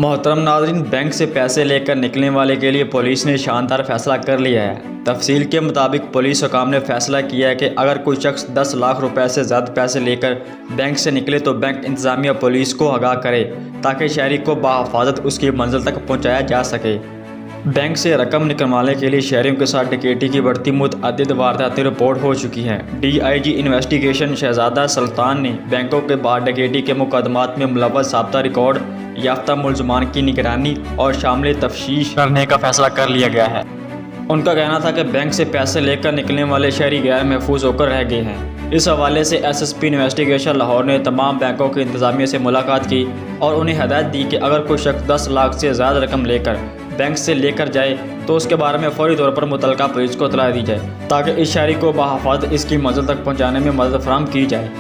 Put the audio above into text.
मोहतरम नाज़रीन, बैंक से पैसे लेकर निकलने वाले के लिए पुलिस ने शानदार फैसला कर लिया है। तफसील के मुताबिक पुलिस हुकाम ने फैसला किया है कि अगर कोई शख्स 10 लाख रुपए से ज़्यादा पैसे लेकर बैंक से निकले तो बैंक इंतज़ामिया पुलिस को आगाह करे ताकि शहरी को बहिफाजत उसकी मंजिल तक पहुँचाया जा सके। बैंक से रकम निकलवाने के लिए शहरियों के साथ डकैती की बढ़ती मुतअद्दिद वारदातें रिपोर्ट हो चुकी हैं। DIG इन्वेस्टिगेशन शहजादा सुल्तान ने बैंकों के बाहर डकैती के मुकदमात में मुलव्वस साबिता रिकॉर्ड याफ्ता मुलजमान की निगरानी और शामिल तफ्तीश करने का फैसला कर लिया गया है। उनका कहना था कि बैंक से पैसे लेकर निकलने वाले शहरी गैर महफूज होकर रह गए हैं। इस हवाले से SSP इन्वेस्टिगेशन लाहौर ने तमाम बैंकों के इंतजामिया से मुलाकात की और उन्हें हदायत दी कि अगर कोई शख्स 10 लाख से ज़्यादा रकम लेकर बैंक से लेकर जाए तो उसके बारे में फौरी तौर पर मुतलका पुलिस को इत्तला दी जाए ताकि इस शहरी को बहिफाजत इसकी मंजिल तक पहुँचाने में मदद फराहम की जाए।